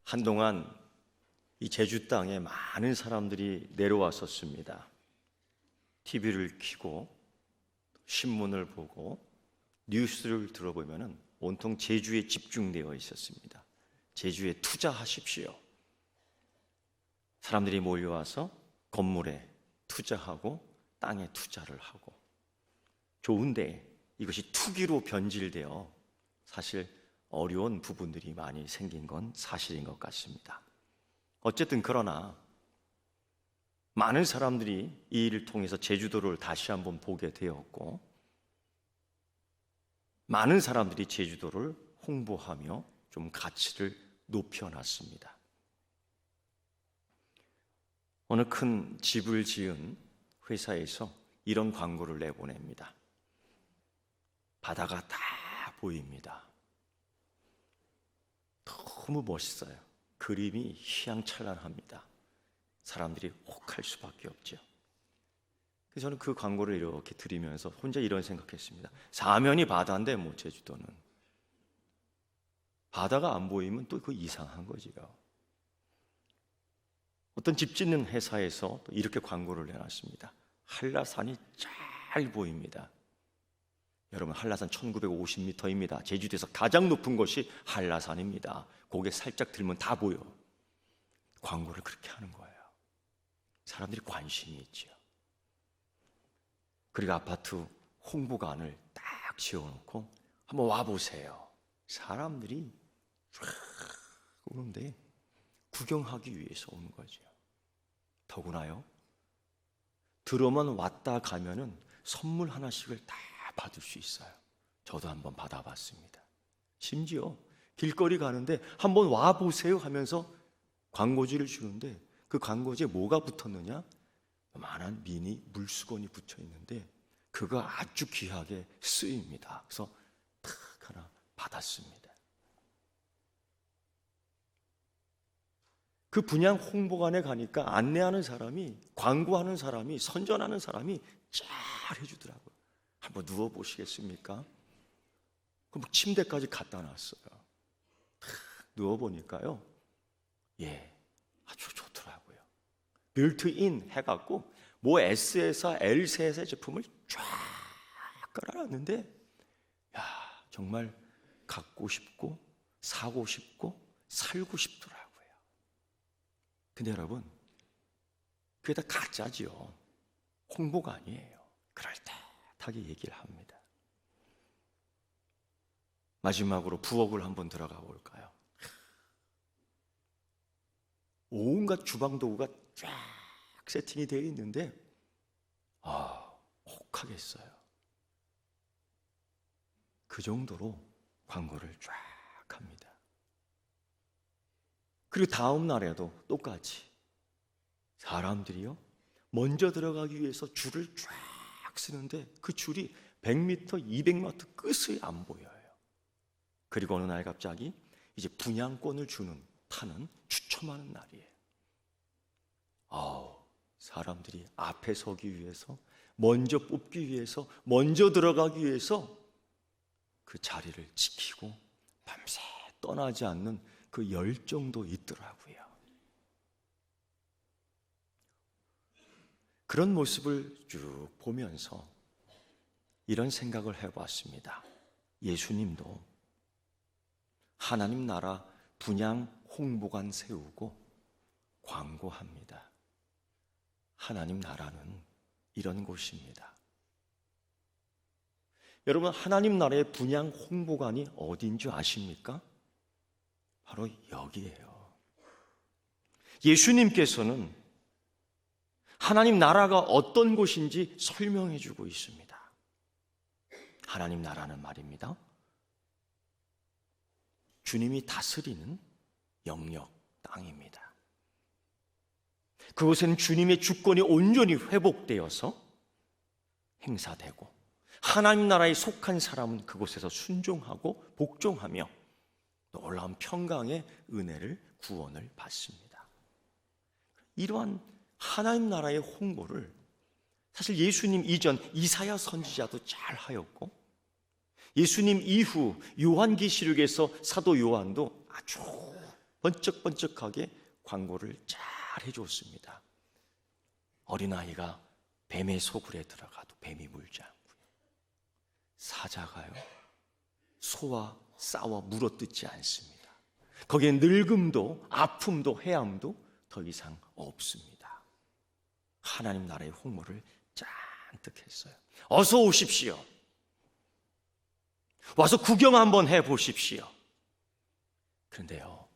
한동안 이 제주 땅에 많은 사람들이 내려왔었습니다. TV를 켜고 신문을 보고 뉴스를 들어보면 온통 제주에 집중되어 있었습니다. 제주에 투자하십시오. 사람들이 몰려와서 건물에 투자하고 땅에 투자를 하고, 좋은데 이것이 투기로 변질되어 사실 어려운 부분들이 많이 생긴 건 사실인 것 같습니다. 어쨌든 그러나 많은 사람들이 이 일을 통해서 제주도를 다시 한번 보게 되었고, 많은 사람들이 제주도를 홍보하며 좀 가치를 높여놨습니다. 어느 큰 집을 지은 회사에서 이런 광고를 내보냅니다. 바다가 다 보입니다. 너무 멋있어요. 그림이 휘황찬란합니다. 사람들이 혹할 수밖에 없죠. 그래서 저는 그 광고를 이렇게 들으면서 혼자 이런 생각했습니다. 사면이 바다인데 뭐 제주도는 바다가 안 보이면 또 그 이상한 거지요. 어떤 집 짓는 회사에서 또 이렇게 광고를 내놨습니다. 한라산이 잘 보입니다. 여러분, 한라산 1950m입니다. 제주도에서 가장 높은 곳이 한라산입니다. 고개 살짝 들면 다 보여. 광고를 그렇게 하는 거예요. 사람들이 관심이 있죠. 그리고 아파트 홍보관을 딱 지어놓고 한번 와보세요. 사람들이 쫙 오는데 구경하기 위해서 오는 거죠. 더구나요, 들어만 왔다 가면은 선물 하나씩을 다 받을 수 있어요. 저도 한번 받아봤습니다. 심지어 길거리 가는데 한번 와보세요 하면서 광고지를 주는데, 그 광고지에 뭐가 붙었느냐? 요만한 미니 물수건이 붙여 있는데 그거 아주 귀하게 쓰입니다. 그래서 탁 하나 받았습니다. 그 분양 홍보관에 가니까 안내하는 사람이, 광고하는 사람이, 선전하는 사람이 잘 해주더라고요. 한번 누워보시겠습니까? 그럼 침대까지 갖다 놨어요. 누워보니까요, 아주 좋더라고요. 빌트인 해갖고 뭐 S에서 L셋의 제품을 쫙 깔아놨는데, 정말 갖고 싶고 사고 싶고 살고 싶더라고요. 근데 여러분, 그게 다 가짜지요. 홍보가 아니에요. 그럴듯하게 얘기를 합니다. 마지막으로 부엌을 한번 들어가 볼까요? 온갖 주방 도구가 쫙 세팅이 되어 있는데 혹하겠어요. 그 정도로 광고를 쫙 합니다. 그리고 다음 날에도 똑같이 사람들이요, 먼저 들어가기 위해서 줄을 쫙 쓰는데 그 줄이 100m, 200m 끝이 안 보여요. 그리고 어느 날 갑자기 이제 분양권을 파는 추첨하는 날이에요. 사람들이 앞에 서기 위해서, 먼저 뽑기 위해서, 먼저 들어가기 위해서 그 자리를 지키고 밤새 떠나지 않는 그 열정도 있더라고요. 그런 모습을 쭉 보면서 이런 생각을 해봤습니다. 예수님도 하나님 나라 분양 홍보관 세우고 광고합니다. 하나님 나라는 이런 곳입니다. 여러분, 하나님 나라의 분양 홍보관이 어딘 줄 아십니까? 바로 여기예요. 예수님께서는 하나님 나라가 어떤 곳인지 설명해 주고 있습니다. 하나님 나라는 말입니다, 주님이 다스리는 영역, 땅입니다. 그곳에는 주님의 주권이 온전히 회복되어서 행사되고, 하나님 나라에 속한 사람은 그곳에서 순종하고 복종하며 놀라운 평강의 은혜를, 구원을 받습니다. 이러한 하나님 나라의 홍보를 사실 예수님 이전 이사야 선지자도 잘 하였고, 예수님 이후 요한계시록에서 사도 요한도 아주 번쩍번쩍하게 광고를 잘 해줬습니다. 어린아이가 뱀의 소굴에 들어가도 뱀이 물지 않고요. 사자가요, 소와 싸워 물어뜯지 않습니다. 거기에 늙음도 아픔도 해함도 더 이상 없습니다. 하나님 나라의 홍보를 잔뜩 했어요. 어서 오십시오. 와서 구경 한번 해보십시오. 그런데요,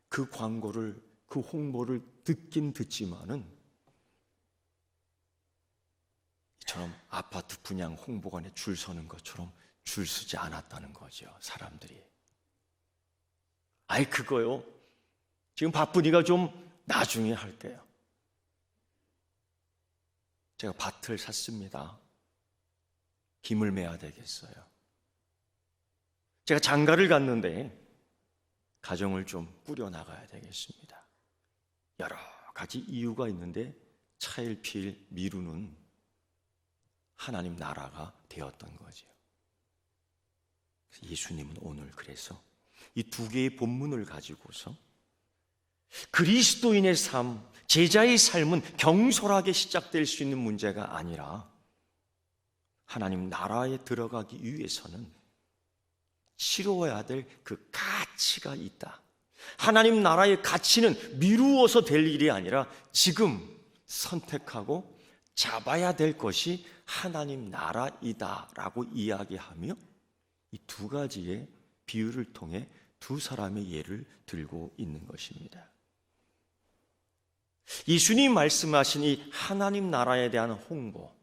그 광고를, 그 홍보를 듣긴 듣지만은 이처럼 아파트 분양 홍보관에 줄 서는 것처럼 줄 서지 않았다는 거죠, 사람들이. 아이, 그거요, 지금 바쁘니까 좀 나중에 할게요. 제가 밭을 샀습니다. 김을 매야 되겠어요. 제가 장가를 갔는데 가정을 좀 꾸려나가야 되겠습니다. 여러 가지 이유가 있는데 차일피일 미루는 하나님 나라가 되었던 거죠. 예수님은 오늘 그래서 이 두 개의 본문을 가지고서 그리스도인의 삶, 제자의 삶은 경솔하게 시작될 수 있는 문제가 아니라 하나님 나라에 들어가기 위해서는 치러야 될 그 가치가 있다. 하나님 나라의 가치는 미루어서 될 일이 아니라 지금 선택하고 잡아야 될 것이 하나님 나라이다라고 이야기하며 이 두 가지의 비유를 통해 두 사람의 예를 들고 있는 것입니다. 예수님 말씀하신 이 하나님 나라에 대한 홍보,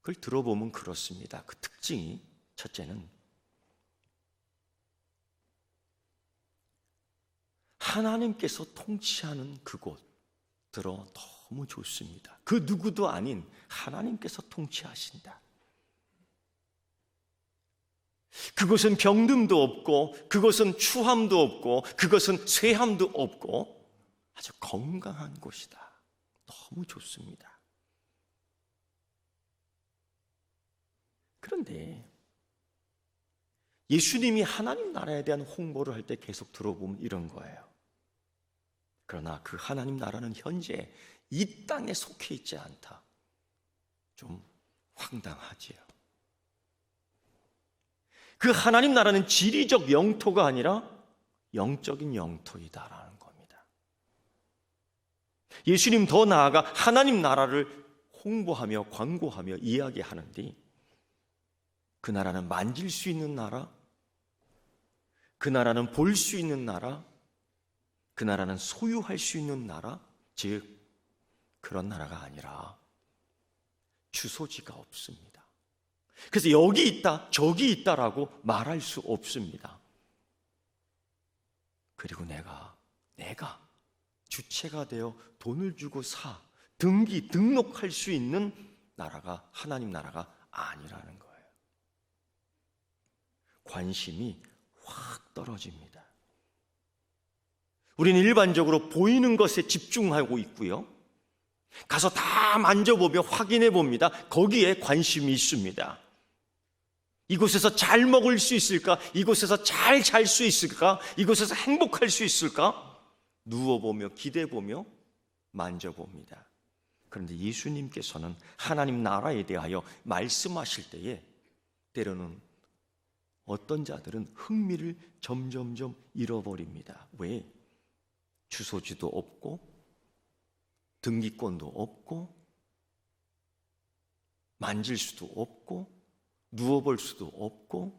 그걸 들어보면 그렇습니다. 그 특징이, 첫째는 하나님께서 통치하는 그곳 들어 너무 좋습니다. 그 누구도 아닌 하나님께서 통치하신다. 그것은 병듦도 없고, 그것은 추함도 없고, 그것은 쇠함도 없고 아주 건강한 곳이다. 너무 좋습니다. 그런데 예수님이 하나님 나라에 대한 홍보를 할 때 계속 들어보면 이런 거예요. 그러나 그 하나님 나라는 현재 이 땅에 속해 있지 않다. 좀 황당하지요. 그 하나님 나라는 지리적 영토가 아니라 영적인 영토이다라는 겁니다. 예수님 더 나아가 하나님 나라를 홍보하며 광고하며 이야기하는데, 그 나라는 만질 수 있는 나라, 그 나라는 볼 수 있는 나라, 그 나라는 소유할 수 있는 나라, 즉 그런 나라가 아니라 주소지가 없습니다. 그래서 여기 있다, 저기 있다라고 말할 수 없습니다. 그리고 내가 주체가 되어 돈을 주고 등록할 수 있는 나라가 하나님 나라가 아니라는 거예요. 관심이 확 떨어집니다. 우리는 일반적으로 보이는 것에 집중하고 있고요, 가서 다 만져보며 확인해 봅니다. 거기에 관심이 있습니다. 이곳에서 잘 먹을 수 있을까? 이곳에서 잘 잘 수 있을까? 이곳에서 행복할 수 있을까? 누워보며 기대보며 만져봅니다. 그런데 예수님께서는 하나님 나라에 대하여 말씀하실 때에 때로는 어떤 자들은 흥미를 점점점 잃어버립니다. 왜? 주소지도 없고 등기권도 없고 만질 수도 없고 누워볼 수도 없고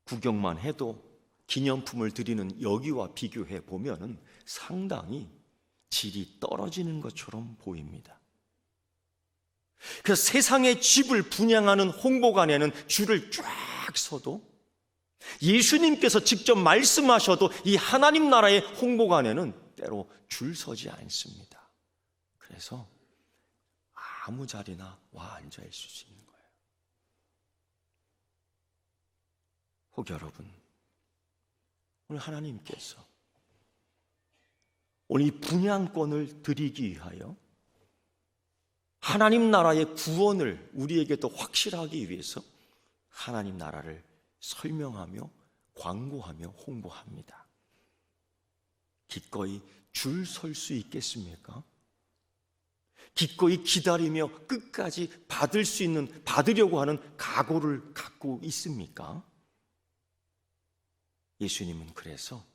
구경만 해도 기념품을 드리는 여기와 비교해 보면 상당히 질이 떨어지는 것처럼 보입니다. 그래서 세상의 집을 분양하는 홍보관에는 줄을 쫙 서도 예수님께서 직접 말씀하셔도 이 하나님 나라의 홍보관에는 때로 줄 서지 않습니다. 그래서 아무 자리나 와 앉아 있을 수 있는 거예요. 혹 여러분, 오늘 하나님께서 오늘 이 분양권을 드리기 위하여 하나님 나라의 구원을 우리에게 더 확실하기 위해서 하나님 나라를 설명하며 광고하며 홍보합니다. 기꺼이 줄 설 수 있겠습니까? 기꺼이 기다리며 끝까지 받으려고 하는 각오를 갖고 있습니까? 예수님은 그래서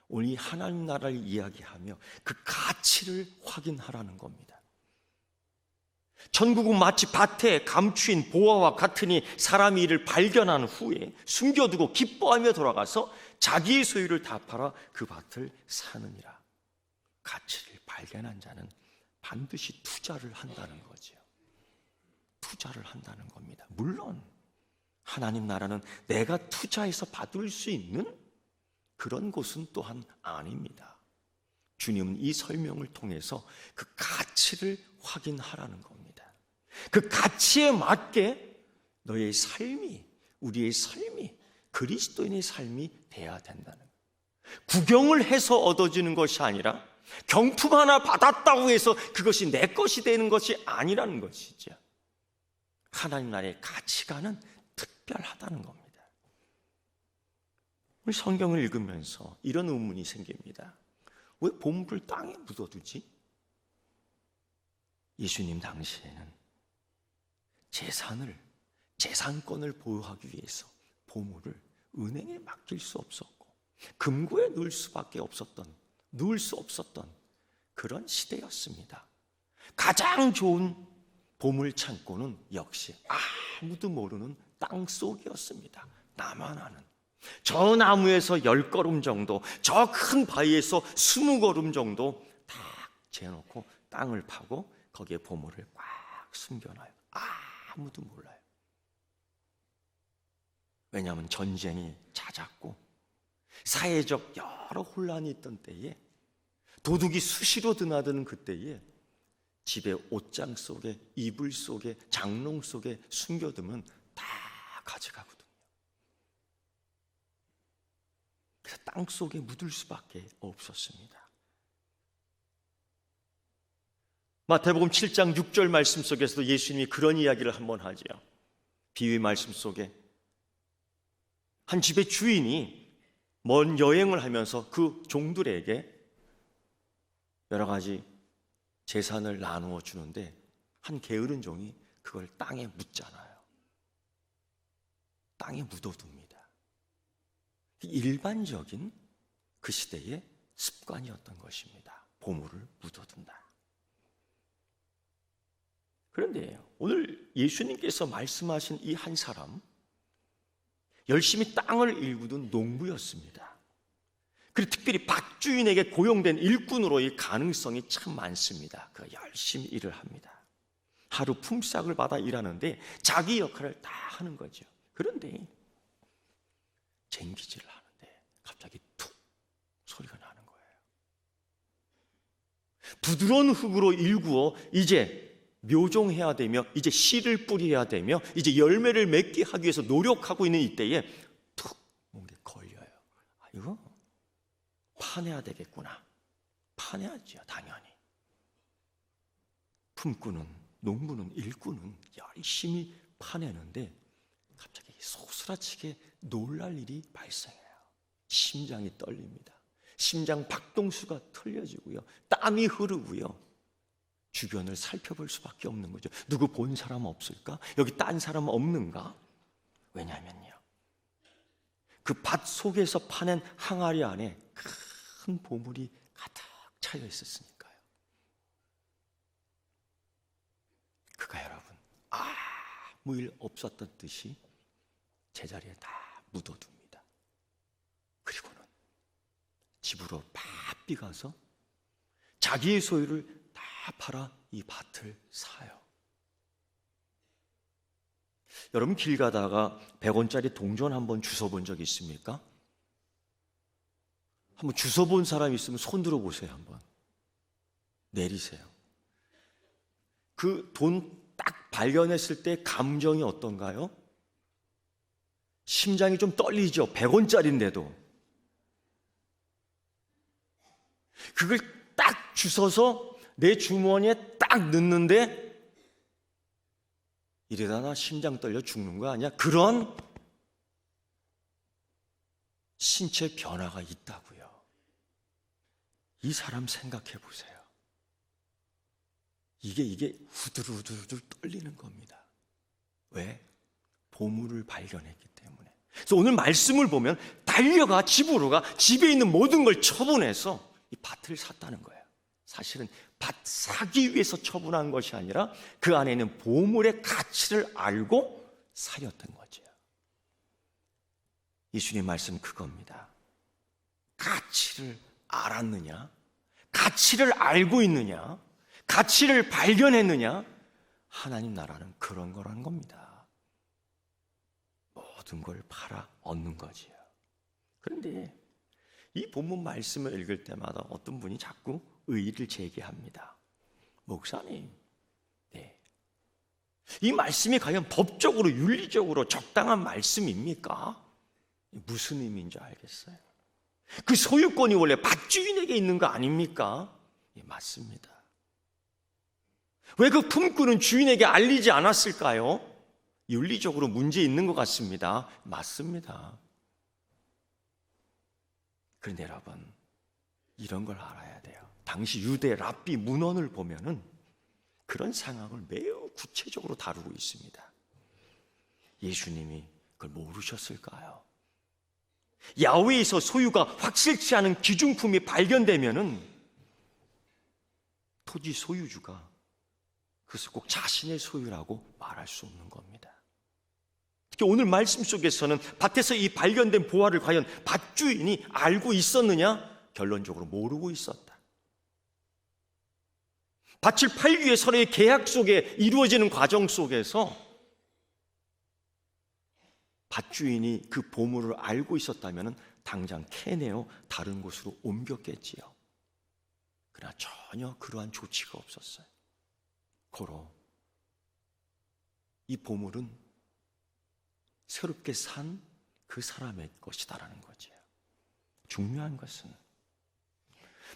오늘 이 하나님 나라를 이야기하며 그 가치를 확인하라는 겁니다. 천국은 마치 밭에 감추인 보화와 같으니 사람이 이를 발견한 후에 숨겨두고 기뻐하며 돌아가서 자기의 소유를 다 팔아 그 밭을 사느니라. 가치를 발견한 자는 반드시 투자를 한다는 거죠. 투자를 한다는 겁니다. 물론 하나님 나라는 내가 투자해서 받을 수 있는 그런 곳은 또한 아닙니다. 주님은 이 설명을 통해서 그 가치를 확인하라는 겁니다. 그 가치에 맞게 너의 삶이, 우리의 삶이 그리스도인의 삶이 돼야 된다는 거예요. 구경을 해서 얻어지는 것이 아니라 경품 하나 받았다고 해서 그것이 내 것이 되는 것이 아니라는 것이죠. 하나님 나라의 가치관은 특별하다는 겁니다. 우리 성경을 읽으면서 이런 의문이 생깁니다. 왜 보물을 땅에 묻어두지? 예수님 당시에는 재산권을 보호하기 위해서 보물을 은행에 맡길 수 없었고 금고에 넣을 수 없었던 그런 시대였습니다. 가장 좋은 보물 창고는 역시 아무도 모르는 땅 속이었습니다. 나만 아는. 저 나무에서 10걸음 정도, 저 큰 바위에서 20걸음 정도 딱 재놓고 땅을 파고 거기에 보물을 꽉 숨겨놔요. 아무도 몰라요. 왜냐하면 전쟁이 잦았고 사회적 여러 혼란이 있던 때에 도둑이 수시로 드나드는 그때에 집의 옷장 속에, 이불 속에, 장롱 속에 숨겨두면 다 가져가거든요. 그래서 땅 속에 묻을 수밖에 없었습니다. 마태복음 7장 6절 말씀 속에서도 예수님이 그런 이야기를 한번 하죠. 비유 말씀 속에 한 집의 주인이 먼 여행을 하면서 그 종들에게 여러 가지 재산을 나누어 주는데 한 게으른 종이 그걸 땅에 묻잖아요. 땅에 묻어둡니다. 일반적인 그 시대의 습관이었던 것입니다. 보물을 묻어둔다. 그런데 오늘 예수님께서 말씀하신 이 한 사람, 열심히 땅을 일구던 농부였습니다. 그리고 특별히 밭주인에게 고용된 일꾼으로의 가능성이 참 많습니다. 그가 열심히 일을 합니다. 하루 품삯을 받아 일하는데 자기 역할을 다 하는 거죠. 그런데 쟁기질을 하는데 갑자기 툭 소리가 나는 거예요. 부드러운 흙으로 일구어 이제 묘종해야 되며 이제 씨를 뿌려야 되며 이제 열매를 맺게 하기 위해서 노력하고 있는 이때에 툭 뭔가 걸려요. 이거 파내야 되겠구나. 파내야죠, 당연히. 품꾼은, 농부는, 일꾼은 열심히 파내는데 갑자기 소스라치게 놀랄 일이 발생해요. 심장이 떨립니다. 심장 박동수가 틀려지고요. 땀이 흐르고요. 주변을 살펴볼 수밖에 없는 거죠. 누구 본 사람 없을까? 여기 딴 사람 없는가? 왜냐면요, 그 밭 속에서 파낸 항아리 안에 큰 보물이 가득 차여 있었으니까요. 그가 여러분 아무 일 없었던 듯이 제자리에 다 묻어둡니다. 그리고는 집으로 바삐 가서 자기의 소유를 다 팔아 이 밭을 사요. 여러분 길 가다가 100원짜리 동전 한번 주워본 적 있습니까? 한번 주워본 사람 있으면 손 들어보세요. 한번 내리세요. 그 돈 딱 발견했을 때 감정이 어떤가요? 심장이 좀 떨리죠. 100원짜리인데도 그걸 딱 주워서 내 주머니에 딱 넣는데 이러다가 심장 떨려 죽는 거 아니야? 그런 신체 변화가 있다고요. 이 사람 생각해 보세요. 이게 후들후들 떨리는 겁니다. 왜? 보물을 발견했기 때문에. 그래서 오늘 말씀을 보면 달려가 집으로 가 집에 있는 모든 걸 처분해서 이 밭을 샀다는 거예요. 사실은 밭 사기 위해서 처분한 것이 아니라 그 안에 있는 보물의 가치를 알고 사렸던 거죠. 예수님 말씀 그겁니다. 가치를 알았느냐? 가치를 알고 있느냐? 가치를 발견했느냐? 하나님 나라는 그런 거라는 겁니다. 모든 걸 팔아 얻는 거지요. 그런데 이 본문 말씀을 읽을 때마다 어떤 분이 자꾸 의의를 제기합니다. 목사님, 이 말씀이 과연 법적으로 윤리적으로 적당한 말씀입니까? 무슨 의미인지 알겠어요? 그 소유권이 원래 밭주인에게 있는 거 아닙니까? 예, 맞습니다. 왜 그 품꾼은 주인에게 알리지 않았을까요? 윤리적으로 문제 있는 것 같습니다. 맞습니다. 그런데 여러분, 이런 걸 알아야 돼요. 당시 유대 랍비 문헌을 보면은 그런 상황을 매우 구체적으로 다루고 있습니다. 예수님이 그걸 모르셨을까요? 야훼에서 소유가 확실치 않은 기중품이 발견되면은 토지 소유주가 그것을 꼭 자신의 소유라고 말할 수 없는 겁니다. 특히 오늘 말씀 속에서는 밭에서 이 발견된 보화를 과연 밭주인이 알고 있었느냐? 결론적으로 모르고 있었다. 밭을 팔기 위해 서로의 계약 속에 이루어지는 과정 속에서 밭주인이 그 보물을 알고 있었다면 당장 캐내어 다른 곳으로 옮겼겠지요. 그러나 전혀 그러한 조치가 없었어요. 고로 이 보물은 새롭게 산 그 사람의 것이다라는 거죠. 중요한 것은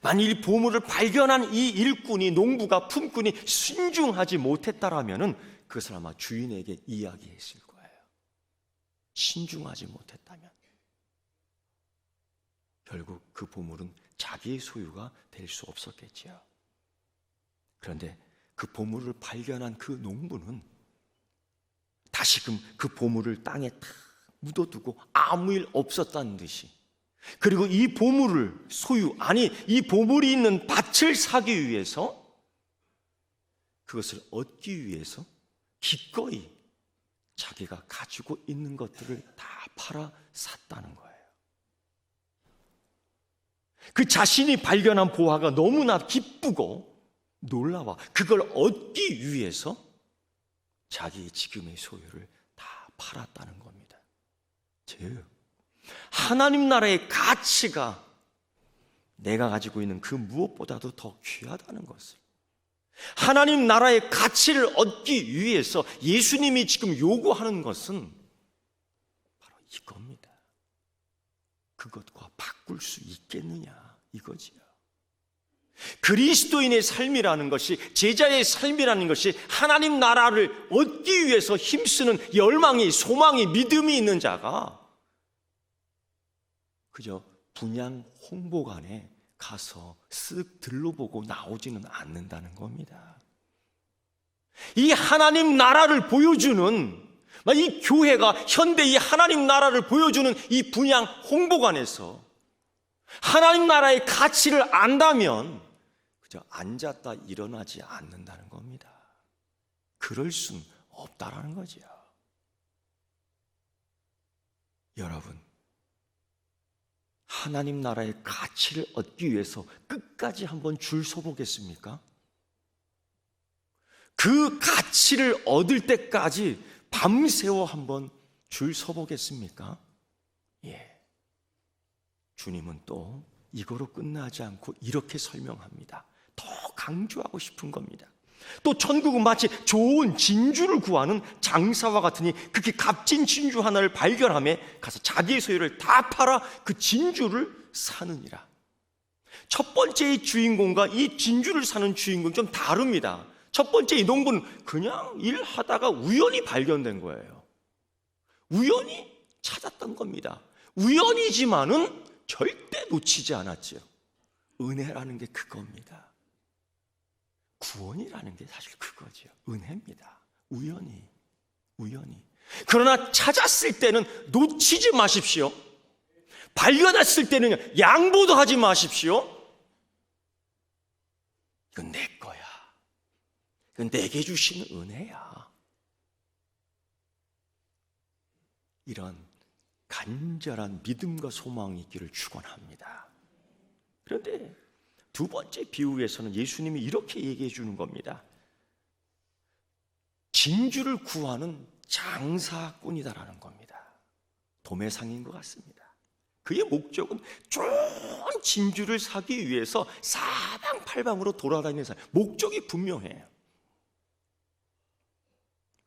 만일 이 보물을 발견한 이 일꾼이, 농부가, 품꾼이 신중하지 못했다라면 그 사람 아마 주인에게 이야기했을 거예요. 신중하지 못했다면 결국 그 보물은 자기의 소유가 될 수 없었겠지요. 그런데 그 보물을 발견한 그 농부는 다시금 그 보물을 땅에 탁 묻어두고 아무 일 없었다는 듯이, 그리고 이 보물을 이 보물이 있는 밭을 사기 위해서, 그것을 얻기 위해서 기꺼이 자기가 가지고 있는 것들을 다 팔아 샀다는 거예요. 그 자신이 발견한 보화가 너무나 기쁘고 놀라워 그걸 얻기 위해서 자기 지금의 소유를 다 팔았다는 겁니다. 즉 하나님 나라의 가치가 내가 가지고 있는 그 무엇보다도 더 귀하다는 것을, 하나님 나라의 가치를 얻기 위해서 예수님이 지금 요구하는 것은 바로 이겁니다. 그것과 바꿀 수 있겠느냐 이거지요. 그리스도인의 삶이라는 것이, 제자의 삶이라는 것이 하나님 나라를 얻기 위해서 힘쓰는 열망이, 소망이, 믿음이 있는 자가 그저 분양 홍보관에 가서 쓱 들러보고 나오지는 않는다는 겁니다. 이 하나님 나라를 보여주는, 이 교회가 현대 이 하나님 나라를 보여주는 이 분양 홍보관에서 하나님 나라의 가치를 안다면 그저 앉았다 일어나지 않는다는 겁니다. 그럴 순 없다라는 거죠. 여러분, 하나님 나라의 가치를 얻기 위해서 끝까지 한번 줄 서보겠습니까? 그 가치를 얻을 때까지 밤새워 한번 줄 서보겠습니까? 예. 주님은 또 이거로 끝나지 않고 이렇게 설명합니다. 더 강조하고 싶은 겁니다. 또 천국은 마치 좋은 진주를 구하는 장사와 같으니 그렇게 값진 진주 하나를 발견하며 가서 자기의 소유를 다 팔아 그 진주를 사느니라. 첫 번째 이 주인공과 이 진주를 사는 주인공이 좀 다릅니다. 첫 번째 이 농부는 그냥 일하다가 우연히 발견된 거예요. 우연히 찾았던 겁니다. 우연이지만은 절대 놓치지 않았죠. 은혜라는 게 그겁니다. 구원이라는 게 사실 그거죠. 은혜입니다. 우연히. 그러나 찾았을 때는 놓치지 마십시오. 발견했을 때는 양보도 하지 마십시오. 이건 내 거야. 이건 내게 주신 은혜야. 이런 간절한 믿음과 소망이 있기를 축원합니다. 그런데 두 번째 비유에서는 예수님이 이렇게 얘기해 주는 겁니다. 진주를 구하는 장사꾼이다라는 겁니다. 도매상인 것 같습니다. 그의 목적은 좋은 진주를 사기 위해서 사방팔방으로 돌아다니는 사람, 목적이 분명해요.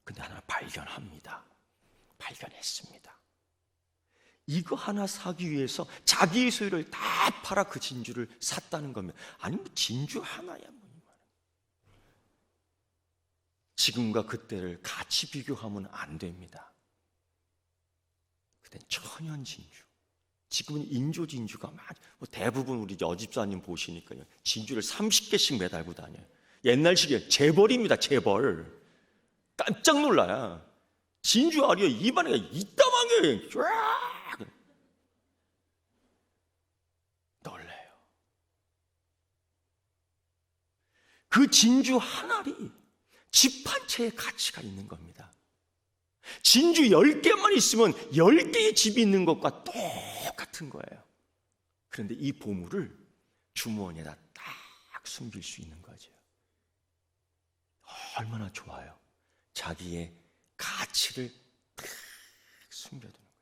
근데 하나 발견했습니다. 이거 하나 사기 위해서 자기의 소유를 다 팔아 그 진주를 샀다는 겁니다. 아니 뭐 진주 하나야 뭐. 지금과 그때를 같이 비교하면 안 됩니다. 그땐 천연 진주, 지금은 인조 진주가 뭐 대부분 우리 여집사님 보시니까요, 진주를 30개씩 매달고 다녀요. 옛날식이에요. 재벌입니다. 재벌. 깜짝 놀라요. 진주 알이요, 입안에 이따만하게 쫙 놀래요. 그 진주 한 알이 집 한 채의 가치가 있는 겁니다. 진주 10개만 있으면 10개의 집이 있는 것과 똑같은 거예요. 그런데 이 보물을 주머니에다 딱 숨길 수 있는 거죠. 얼마나 좋아요. 자기의 가치를 딱 숨겨두는 거예요.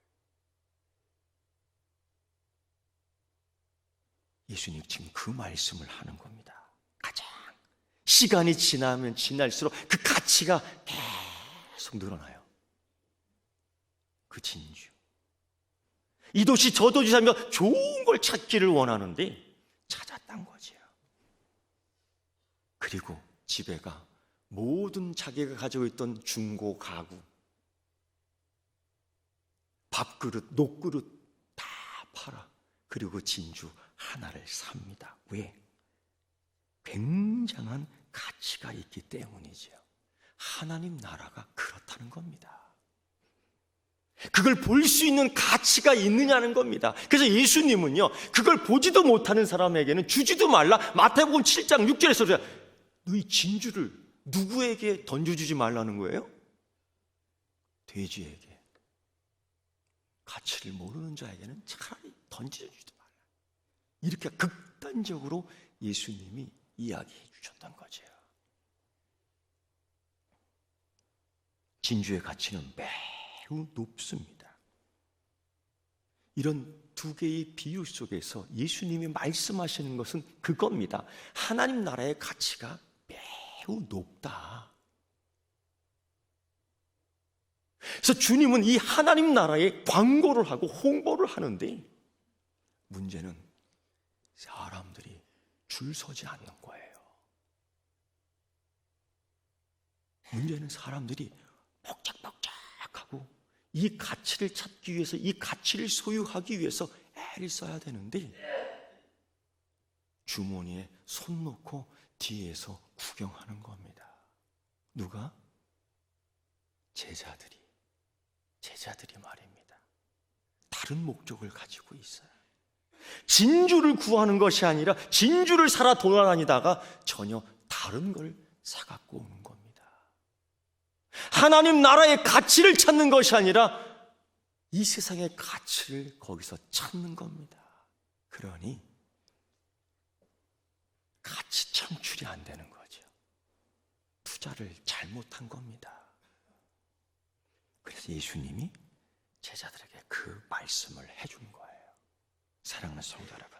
예수님 지금 그 말씀을 하는 겁니다. 가장 시간이 지나면 지날수록 그 가치가 계속 늘어나요. 그 진주. 이 도시 저 도시 살며 좋은 걸 찾기를 원하는데 찾았단 거죠. 그리고 집에 가 모든 자기가 가지고 있던 중고 가구, 밥그릇, 녹그릇 다 팔아. 그리고 진주 하나를 삽니다. 왜? 굉장한 가치가 있기 때문이죠. 하나님 나라가 그렇다는 겁니다. 그걸 볼 수 있는 가치가 있느냐는 겁니다. 그래서 예수님은요, 그걸 보지도 못하는 사람에게는 주지도 말라. 마태복음 7장 6절에서 너희 진주를 누구에게 던져주지 말라는 거예요? 돼지에게. 가치를 모르는 자에게는 차라리 던져주지도 말라. 이렇게 극단적으로 예수님이 이야기해 주셨던 거죠. 진주의 가치는 매우 높습니다. 이런 두 개의 비유 속에서 예수님이 말씀하시는 것은 그겁니다. 하나님 나라의 가치가 매우 높다. 그래서 주님은 이 하나님 나라의 광고를 하고 홍보를 하는데, 문제는 사람들이 줄 서지 않는 거예요. 문제는 사람들이 복작복작하고 이 가치를 찾기 위해서, 이 가치를 소유하기 위해서 애를 써야 되는데, 주머니에 손 놓고 뒤에서 구경하는 겁니다. 누가? 제자들이 말입니다. 다른 목적을 가지고 있어요. 진주를 구하는 것이 아니라 진주를 사러 돌아다니다가 전혀 다른 걸 사갖고 오는 겁니다. 하나님 나라의 가치를 찾는 것이 아니라 이 세상의 가치를 거기서 찾는 겁니다. 그러니 가치 창출이 안 되는 거죠. 투자를 잘못한 겁니다. 그래서 예수님이 제자들에게 그 말씀을 해준 거예요. 사랑하는 성도 여러분,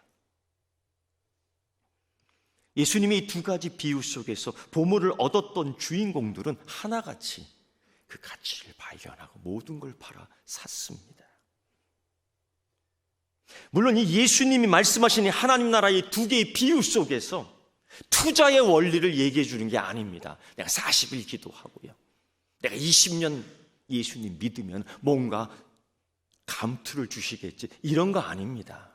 예수님이 이 두 가지 비유 속에서 보물을 얻었던 주인공들은 하나같이 그 가치를 발견하고 모든 걸 팔아 샀습니다. 물론 이 예수님이 말씀하신 하나님 나라의 두 개의 비유 속에서 투자의 원리를 얘기해 주는 게 아닙니다. 내가 40일 기도하고요, 내가 20년 예수님 믿으면 뭔가 감투를 주시겠지, 이런 거 아닙니다.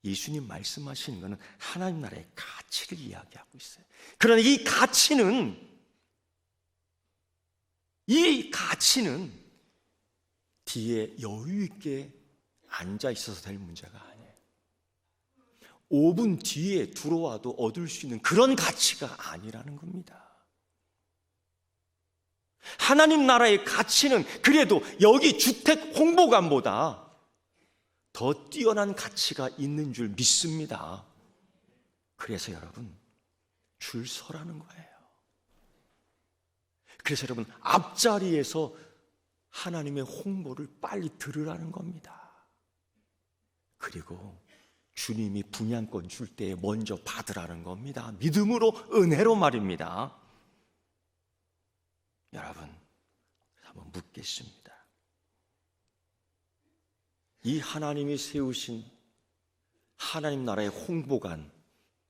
예수님 말씀하시는 것은 하나님 나라의 가치를 이야기하고 있어요. 그러나 이 가치는 뒤에 여유 있게 앉아 있어서 될 문제가 아니에요. 5분 뒤에 들어와도 얻을 수 있는 그런 가치가 아니라는 겁니다. 하나님 나라의 가치는 그래도 여기 주택 홍보관보다 더 뛰어난 가치가 있는 줄 믿습니다. 그래서 여러분, 줄 서라는 거예요. 그래서 여러분, 앞자리에서 하나님의 홍보를 빨리 들으라는 겁니다. 그리고 주님이 분양권 줄 때에 먼저 받으라는 겁니다. 믿음으로, 은혜로 말입니다. 여러분, 한번 묻겠습니다. 이 하나님이 세우신 하나님 나라의 홍보관,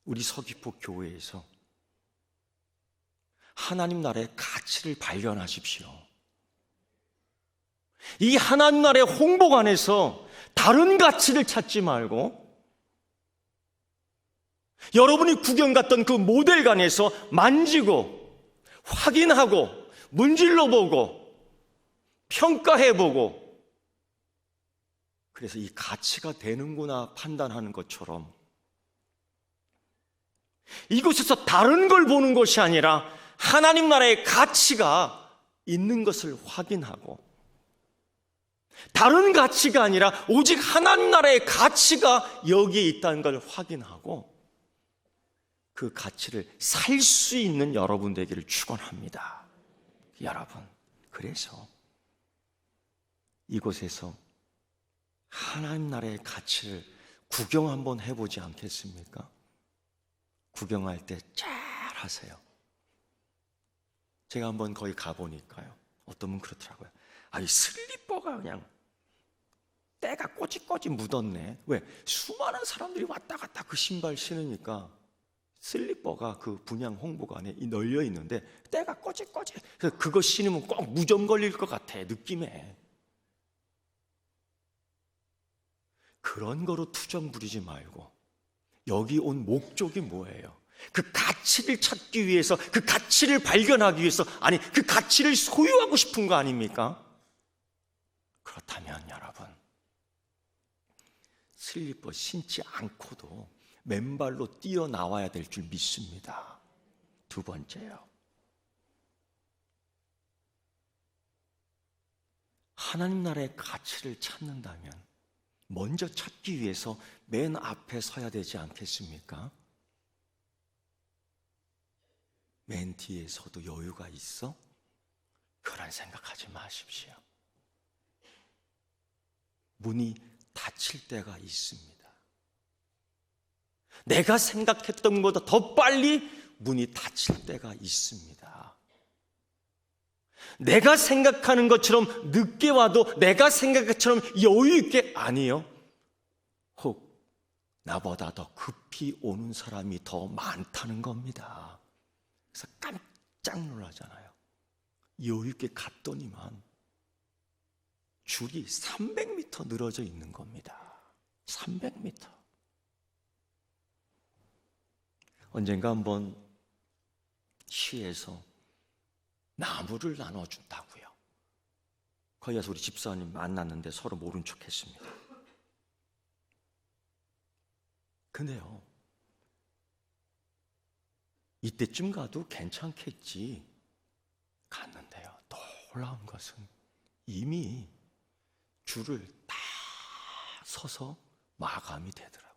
우리 서귀포 교회에서 하나님 나라의 가치를 발견하십시오. 이 하나님 나라의 홍보관에서 다른 가치를 찾지 말고 여러분이 구경 갔던 그 모델관에서 만지고 확인하고 문질러보고 평가해보고, 그래서 이 가치가 되는구나 판단하는 것처럼 이곳에서 다른 걸 보는 것이 아니라 하나님 나라의 가치가 있는 것을 확인하고, 다른 가치가 아니라 오직 하나님 나라의 가치가 여기에 있다는 걸 확인하고 그 가치를 살 수 있는 여러분 되기를 축원합니다. 여러분, 그래서 이곳에서 하나님 나라의 가치를 구경 한번 해보지 않겠습니까? 구경할 때 잘 하세요. 제가 한번 거기 가보니까요, 어떤 분 그렇더라고요. 이 슬리퍼가 그냥 때가 꼬집꼬집 묻었네. 왜? 수많은 사람들이 왔다 갔다 그 신발 신으니까 슬리퍼가 그 분양 홍보관에 널려 있는데 때가 꼬집꼬집. 그래서 그거 신으면 꼭 무좀 걸릴 것 같아, 느낌에. 그런 거로 투정 부리지 말고 여기 온 목적이 뭐예요? 그 가치를 찾기 위해서, 그 가치를 발견하기 위해서, 아니 그 가치를 소유하고 싶은 거 아닙니까? 그렇다면 여러분, 슬리퍼 신지 않고도 맨발로 뛰어나와야 될 줄 믿습니다. 두 번째요, 하나님 나라의 가치를 찾는다면 먼저 찾기 위해서 맨 앞에 서야 되지 않겠습니까? 맨 뒤에서도 여유가 있어? 그런 생각하지 마십시오. 문이 닫힐 때가 있습니다. 내가 생각했던 것보다 더 빨리 문이 닫힐 때가 있습니다. 내가 생각하는 것처럼 늦게 와도 내가 생각한 것처럼 여유 있게, 아니요, 혹 나보다 더 급히 오는 사람이 더 많다는 겁니다. 그래서 깜짝 놀라잖아요. 여유 있게 갔더니만 줄이 300m 늘어져 있는 겁니다. 300m. 언젠가 한번 시에서 나무를 나눠준다고요. 거기 가서 우리 집사님 만났는데 서로 모른 척 했습니다. 근데요, 이때쯤 가도 괜찮겠지 갔는데요, 놀라운 것은 이미 줄을 다 서서 마감이 되더라고요.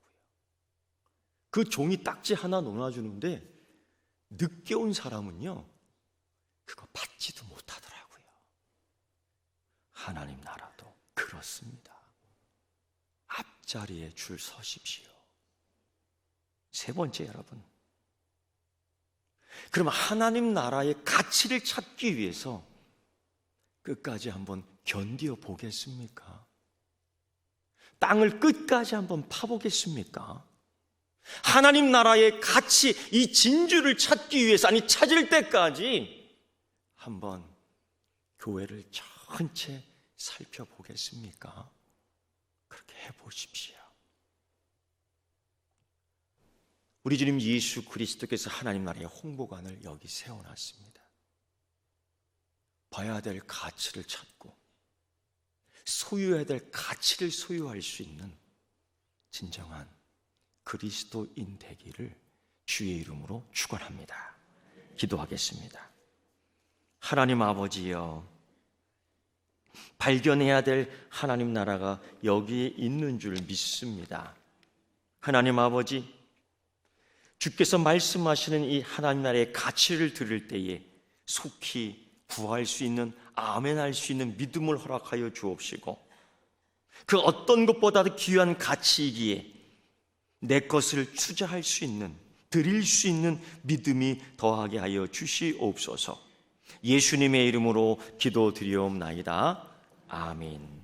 그 종이 딱지 하나 놓아주는데 늦게 온 사람은요, 그거 받지도 못하더라고요. 하나님 나라도 그렇습니다. 앞자리에 줄 서십시오. 세 번째, 여러분, 그럼 하나님 나라의 가치를 찾기 위해서 끝까지 한번 견디어 보겠습니까? 땅을 끝까지 한번 파보겠습니까? 하나님 나라의 가치, 이 진주를 찾기 위해서, 아니 찾을 때까지 한번 교회를 전체 살펴보겠습니까? 그렇게 해보십시오. 우리 주님 예수 그리스도께서 하나님 나라의 홍보관을 여기 세워놨습니다. 봐야 될 가치를 찾고 소유해야 될 가치를 소유할 수 있는 진정한 그리스도인 되기를 주의 이름으로 축원합니다. 기도하겠습니다. 하나님 아버지여, 발견해야 될 하나님 나라가 여기에 있는 줄 믿습니다. 하나님 아버지, 주께서 말씀하시는 이 하나님 나라의 가치를 들을 때에 속히 구할 수 있는, 아멘할 수 있는 믿음을 허락하여 주옵시고, 그 어떤 것보다도 귀한 가치이기에 내 것을 투자할 수 있는, 드릴 수 있는 믿음이 더하게 하여 주시옵소서. 예수님의 이름으로 기도드리옵나이다. 아멘.